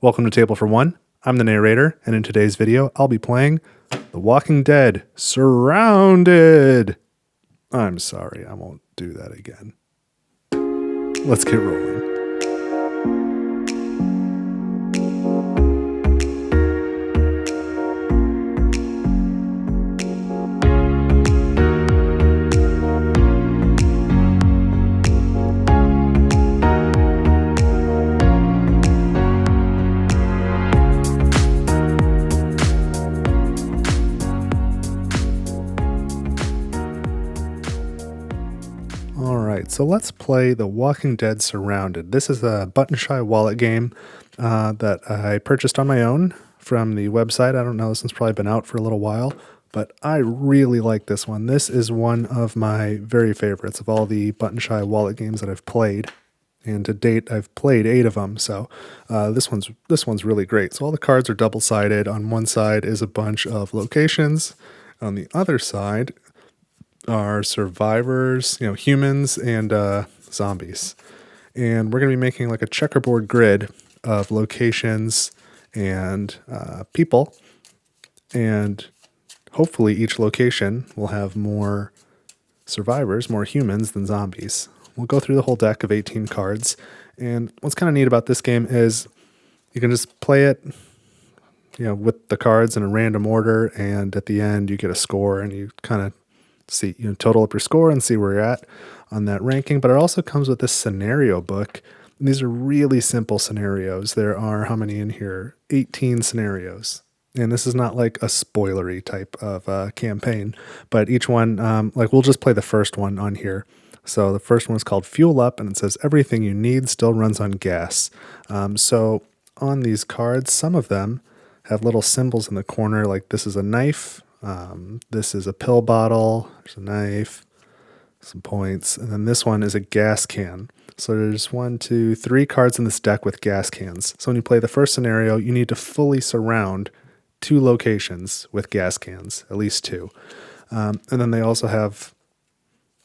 Welcome to Table for One. I'm the narrator, and in today's video, I'll be playing The Walking Dead Surrounded. I'm sorry, I won't do that again. Let's get rolling. Alright, so let's play The Walking Dead Surrounded. This is a button-shy wallet game that I purchased on my own from the website. I don't know, this one's probably been out for a little while, but I really like this one. This is one of my very favorites of all the button-shy wallet games that I've played. And to date, I've played 8 of them, so this one's really great. So all the cards are double-sided. On one side is a bunch of locations. On the other side are survivors, humans and zombies. And we're going to be making like a checkerboard grid of locations and people. And hopefully each location will have more survivors, more humans than zombies. We'll go through the whole deck of 18 cards. And what's kind of neat about this game is you can just play it with the cards in a random order, and at the end you get a score and you kind of see, total up your score and see where you're at on that ranking. But it also comes with this scenario book. And these are really simple scenarios. There are, how many in here? 18 scenarios. And this is not like a spoilery type of campaign, but each one, we'll just play the first one on here. So the first one is called Fuel Up, and it says everything you need still runs on gas. So on these cards, some of them have little symbols in the corner, like this is a knife, this is a pill bottle, there's a knife, some points, and then this one is a gas can. So there's 1, 2, 3 cards in this deck with gas cans. So when you play the first scenario, you need to fully surround 2 locations with gas cans, at least 2. And then they also have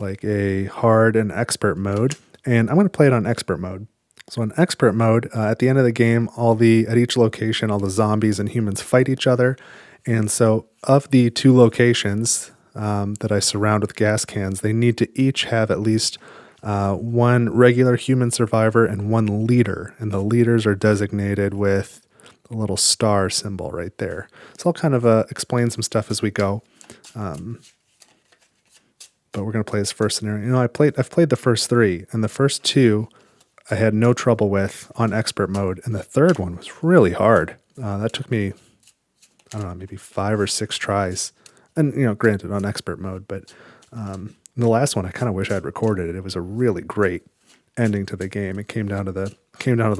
like a hard and expert mode, and I'm going to play it on expert mode. So in expert mode, at the end of the game, at each location, all the zombies and humans fight each other. And so of the 2 locations that I surround with gas cans, they need to each have at least 1 regular human survivor and 1 leader. And the leaders are designated with a little star symbol right there. So I'll kind of explain some stuff as we go. But we're going to play this first scenario. I've played the first 3, and the first 2 I had no trouble with on expert mode, and the third one was really hard. That took me, I don't know, maybe 5 or 6 tries, and granted on expert mode. But the last one, I kind of wish I had recorded it. It was a really great ending to the game. It came down to the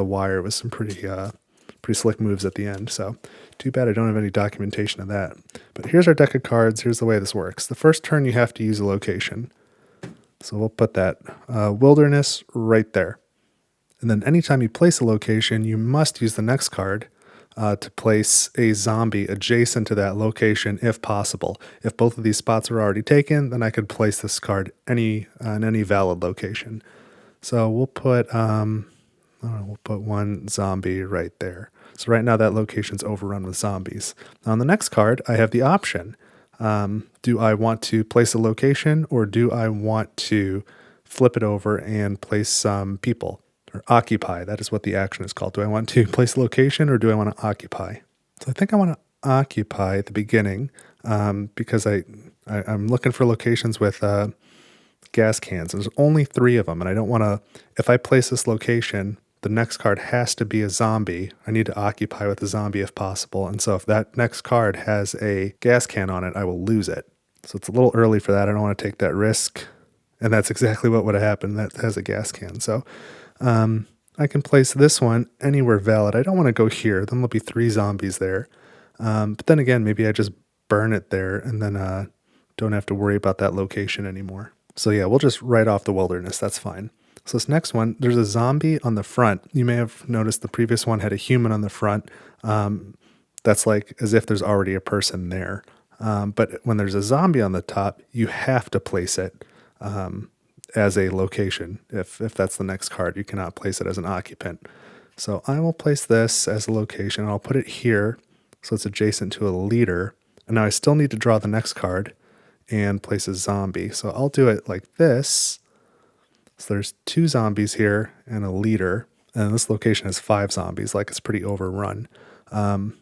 wire with some pretty slick moves at the end. So too bad I don't have any documentation of that. But here's our deck of cards. Here's the way this works. The first turn you have to use a location. So we'll put that wilderness right there. And then anytime you place a location, you must use the next card to place a zombie adjacent to that location if possible. If both of these spots are already taken, then I could place this card in any valid location. So we'll put 1 zombie right there. So right now that location's overrun with zombies. Now on the next card, I have the option. Do I want to place a location, or do I want to flip it over and place some people? Or occupy, that is what the action is called. Do I want to place a location, or do I want to occupy? So I think I want to occupy at the beginning because I'm looking for locations with gas cans. There's only 3 of them, and I don't want to, if I place this location, the next card has to be a zombie. I need to occupy with a zombie if possible. And so if that next card has a gas can on it, I will lose it. So it's a little early for that. I don't want to take that risk. And that's exactly what would have happened. That has a gas can. So I can place this one anywhere valid. I don't want to go here. Then there'll be 3 zombies there. But then again, maybe I just burn it there and then don't have to worry about that location anymore. So yeah, we'll just write off the wilderness. That's fine. So this next one, there's a zombie on the front. You may have noticed the previous one had a human on the front. That's like as if there's already a person there. But when there's a zombie on the top, you have to place it as a location. If that's the next card, you cannot place it as an occupant. So I will place this as a location. I'll put it here so it's adjacent to a leader. And now I still need to draw the next card and place a zombie. So I'll do it like this. So there's 2 zombies here and a leader. And this location has 5 zombies, like it's pretty overrun. So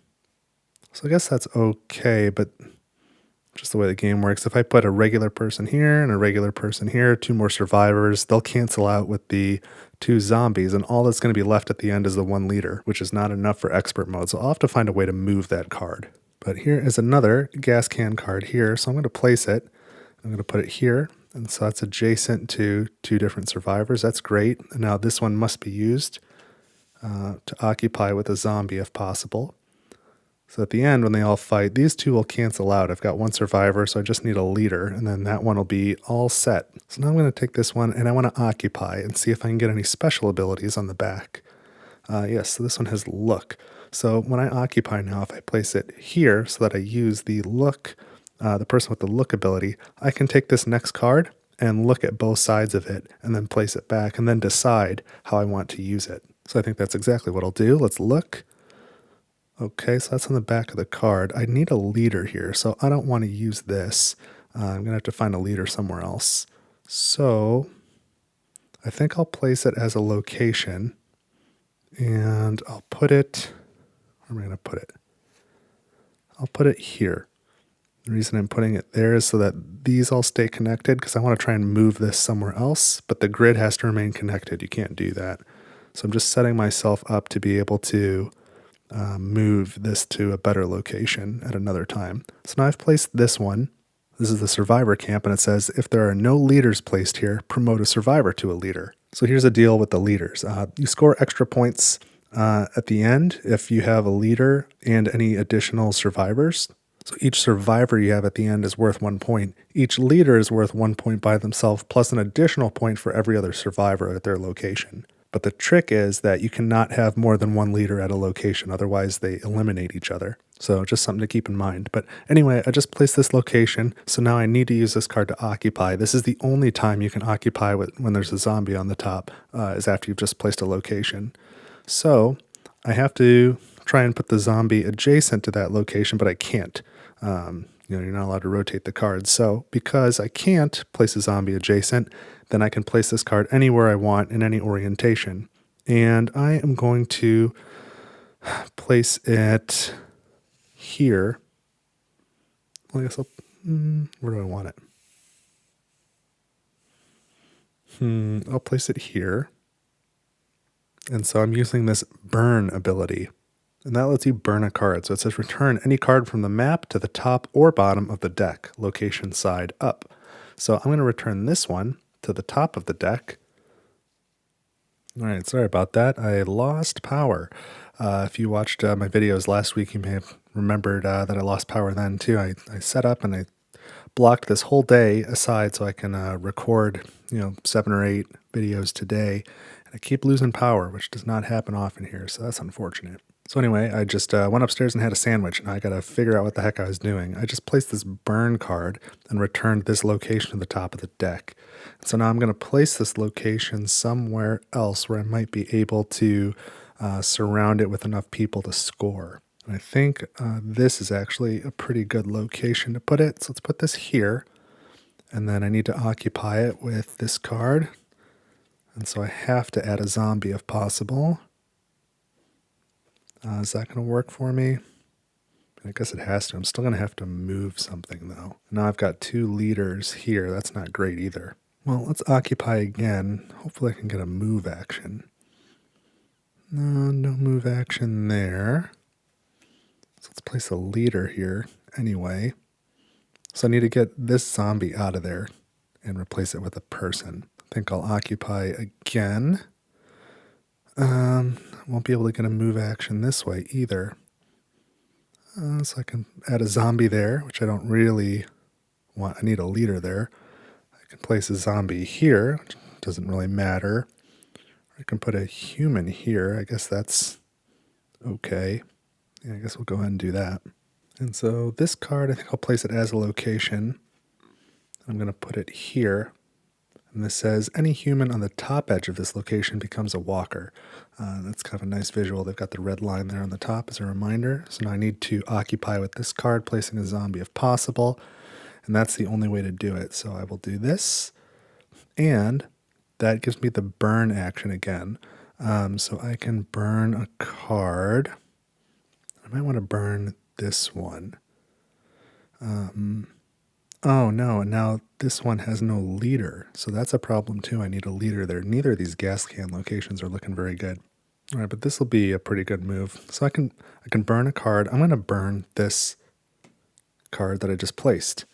I guess that's okay, but just the way the game works, if I put a regular person here and a regular person here, 2 more survivors, they'll cancel out with the 2 zombies, and all that's going to be left at the end is the 1 leader, which is not enough for expert mode, so I'll have to find a way to move that card. But here is another gas can card here, so I'm going to place it. I'm going to put it here, and so that's adjacent to 2 different survivors. That's great. And now this one must be used to occupy with a zombie if possible. So at the end, when they all fight, these 2 will cancel out. I've got 1 survivor, so I just need a leader, and then that one will be all set. So now I'm going to take this one, and I want to occupy and see if I can get any special abilities on the back. Yes, so this one has look. So when I occupy now, if I place it here so that I use the look, the person with the look ability, I can take this next card and look at both sides of it, and then place it back, and then decide how I want to use it. So I think that's exactly what I'll do. Let's look. Okay, so that's on the back of the card. I need a leader here, so I don't want to use this. I'm going to have to find a leader somewhere else. So I think I'll place it as a location, and I'll put it, where am I going to put it? I'll put it here. The reason I'm putting it there is so that these all stay connected, because I want to try and move this somewhere else, but the grid has to remain connected. You can't do that. So I'm just setting myself up to be able to move this to a better location at another time. So now I've placed this one. This is the survivor camp, and it says, if there are no leaders placed here, promote a survivor to a leader. So here's a deal with the leaders. You score extra points at the end if you have a leader and any additional survivors. So each survivor you have at the end is worth 1 point. Each leader is worth 1 point by themselves, plus an additional point for every other survivor at their location. But the trick is that you cannot have more than 1 leader at a location, otherwise they eliminate each other. So just something to keep in mind. But anyway, I just placed this location, so now I need to use this card to occupy. This is the only time you can occupy when there's a zombie on the top, is after you've just placed a location. So I have to try and put the zombie adjacent to that location, but I can't. You're not allowed to rotate the cards. So because I can't place a zombie adjacent, then I can place this card anywhere I want in any orientation. And I am going to place it here. Well, I guess where do I want it? I'll place it here. And so I'm using this burn ability. And that lets you burn a card. So it says return any card from the map to the top or bottom of the deck, location side up. So I'm going to return this one to the top of the deck. All right, sorry about that. I lost power. If you watched my videos last week, you may have remembered that I lost power then too. I set up and I blocked this whole day aside so I can record 7 or 8 videos today. And I keep losing power, which does not happen often here, so that's unfortunate. So anyway, I just went upstairs and had a sandwich, and I got to figure out what the heck I was doing. I just placed this burn card and returned this location to the top of the deck. So now I'm going to place this location somewhere else where I might be able to surround it with enough people to score. And I think this is actually a pretty good location to put it. So let's put this here, and then I need to occupy it with this card. And so I have to add a zombie if possible. Is that going to work for me? I guess it has to. I'm still going to have to move something, though. Now I've got 2 leaders here. That's not great either. Well, let's occupy again. Hopefully I can get a move action. No move action there. So let's place a leader here anyway. So I need to get this zombie out of there and replace it with a person. I think I'll occupy again. Won't be able to get a move action this way either. So I can add a zombie there, which I don't really want. I need a leader there. I can place a zombie here, which doesn't really matter. I can put a human here. I guess that's okay. Yeah, I guess we'll go ahead and do that. And so this card, I think I'll place it as a location. I'm going to put it here. And this says, any human on the top edge of this location becomes a walker. That's kind of a nice visual. They've got the red line there on the top as a reminder. So now I need to occupy with this card, placing a zombie if possible. And that's the only way to do it. So I will do this. And that gives me the burn action again. So I can burn a card. I might want to burn this one. Oh no, and now this one has no leader. So that's a problem too. I need a leader there. Neither of these gas can locations are looking very good. All right, but this will be a pretty good move. So I can burn a card. I'm going to burn this card that I just placed.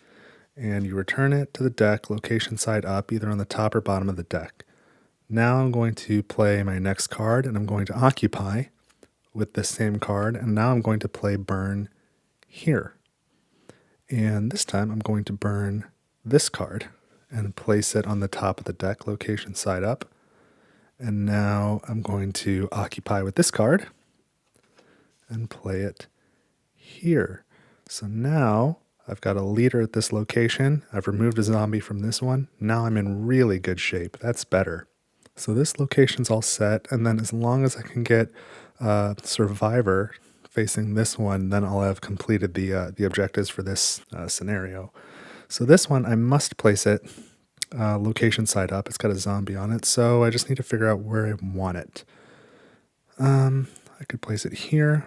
And you return it to the deck, location side up, either on the top or bottom of the deck. Now I'm going to play my next card, and I'm going to occupy with this same card, and now I'm going to play burn here. And this time I'm going to burn this card and place it on the top of the deck, location side up. And now I'm going to occupy with this card and play it here. So now I've got a leader at this location. I've removed a zombie from this one. Now I'm in really good shape. That's better. So this location's all set, and then as long as I can get Survivor facing this one, then I'll have completed the objectives for this scenario. So this one, I must place it location side up. It's got a zombie on it, so I just need to figure out where I want it. I could place it here.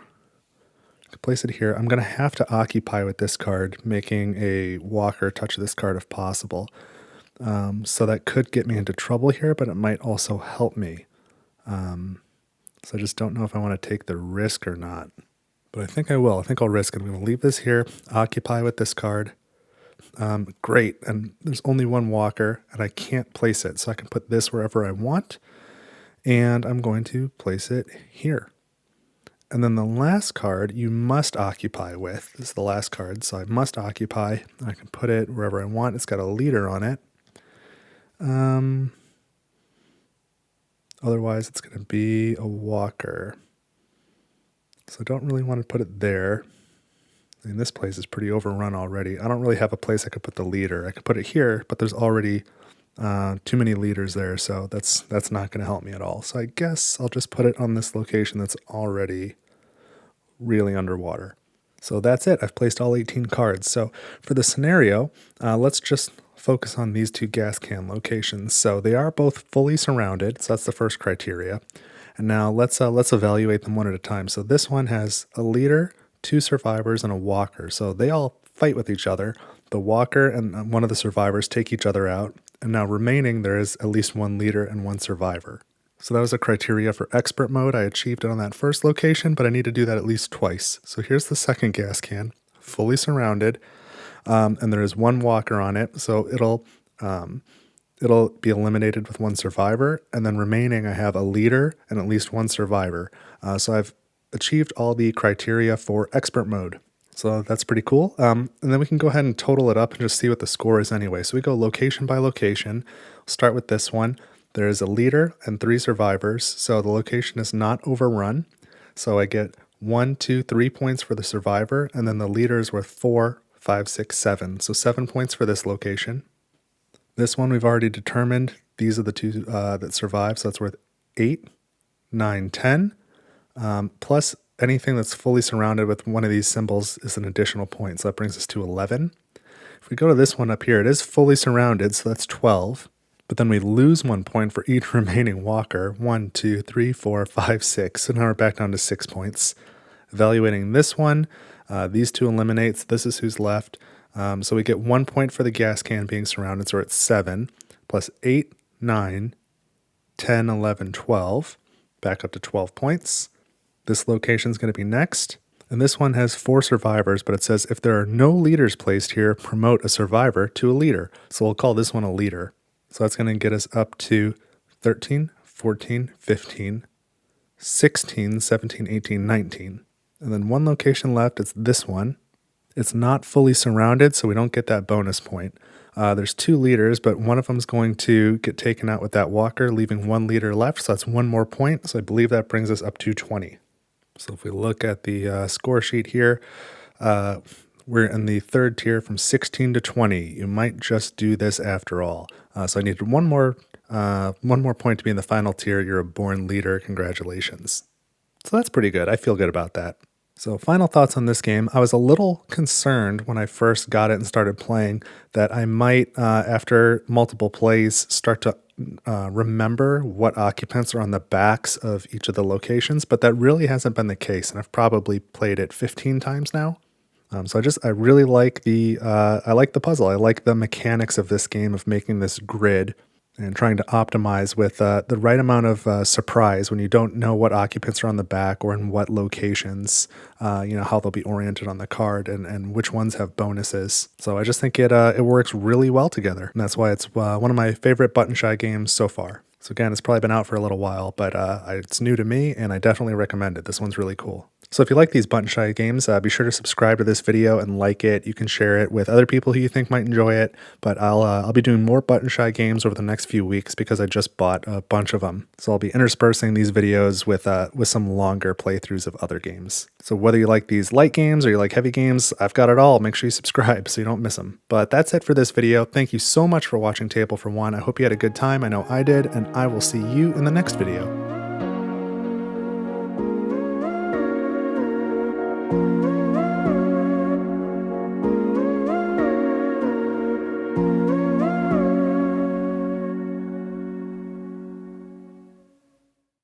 I could place it here. I'm going to have to occupy with this card, making a walker touch this card if possible. So that could get me into trouble here, but it might also help me. So I just don't know if I want to take the risk or not. But I think I will. I think I'll risk it. I'm going to leave this here, occupy with this card. Great. And there's only one walker, and I can't place it. So I can put this wherever I want. And I'm going to place it here. And then the last card you must occupy with. This is the last card, so I must occupy. I can put it wherever I want. It's got a leader on it. Otherwise, it's going to be a walker. So I don't really want to put it there. I mean, this place is pretty overrun already. I don't really have a place I could put the leader. I could put it here, but there's already too many leaders there, so that's not going to help me at all. So I guess I'll just put it on this location that's already really underwater. So that's it. I've placed all 18 cards. So for the scenario, let's just focus on these two gas can locations. So they are both fully surrounded, so that's the first criteria. And now let's evaluate them one at a time. So this one has a leader, 2 survivors, and a walker. So they all fight with each other. The walker and one of the survivors take each other out. And now remaining, there is at least 1 leader and 1 survivor. So that was a criteria for expert mode. I achieved it on that first location, but I need to do that at least twice. So here's the second gas can, fully surrounded. And there is 1 walker on it. So it'll be eliminated with 1 survivor, and then remaining I have a leader and at least 1 survivor. So I've achieved all the criteria for expert mode. So that's pretty cool. And then we can go ahead and total it up and just see what the score is anyway. So we go location by location. Start with this one. There is a leader and 3 survivors. So the location is not overrun. So I get 1, 2, 3 points for the survivor, and then the leader is worth 4, 5, 6, 7. So 7 points for this location. This one we've already determined. These are the 2 that survive, so that's worth 8, 9, 10. Plus anything that's fully surrounded with one of these symbols is an additional point, so that brings us to 11. If we go to this one up here, it is fully surrounded, so that's 12. But then we lose 1 point for each remaining walker. 1, 2, 3, 4, 5, 6. So now we're back down to 6 points. Evaluating this one, these 2 eliminates. This is who's left. So we get 1 point for the gas can being surrounded, so we're at 7, plus 8, 9, 10, 11, 12, back up to 12 points. This location is going to be next, and this one has 4 survivors, but it says if there are no leaders placed here, promote a survivor to a leader. So we'll call this one a leader. So that's going to get us up to 13, 14, 15, 16, 17, 18, 19. And then 1 location left, it's this one. It's not fully surrounded, so we don't get that bonus point. There's 2 leaders, but one of them is going to get taken out with that walker, leaving 1 leader left, so that's 1 more point. So I believe that brings us up to 20. So if we look at the score sheet here, We're in the third tier from 16 to 20. You might just do this after all. So I needed one more point to be in the final tier. You're a born leader. Congratulations. So that's pretty good. I feel good about that. So final thoughts on this game. I was a little concerned when I first got it and started playing that I might, after multiple plays, start to remember what occupants are on the backs of each of the locations, but that really hasn't been the case, and I've probably played it 15 times now. So I really like I like the puzzle. I like the mechanics of this game of making this grid and trying to optimize with the right amount of surprise when you don't know what occupants are on the back or in what locations, how they'll be oriented on the card and which ones have bonuses. So I just think it works really well together. And that's why it's one of my favorite button shy games so far. So again, it's probably been out for a little while, but it's new to me and I definitely recommend it. This one's really cool. So if you like these button shy games, be sure to subscribe to this video and like it. You can share it with other people who you think might enjoy it. But I'll be doing more button shy games over the next few weeks because I just bought a bunch of them. So I'll be interspersing these videos with some longer playthroughs of other games. So whether you like these light games or you like heavy games, I've got it all. Make sure you subscribe so you don't miss them. But that's it for this video. Thank you so much for watching Table for One. I hope you had a good time. I know I did, and I will see you in the next video.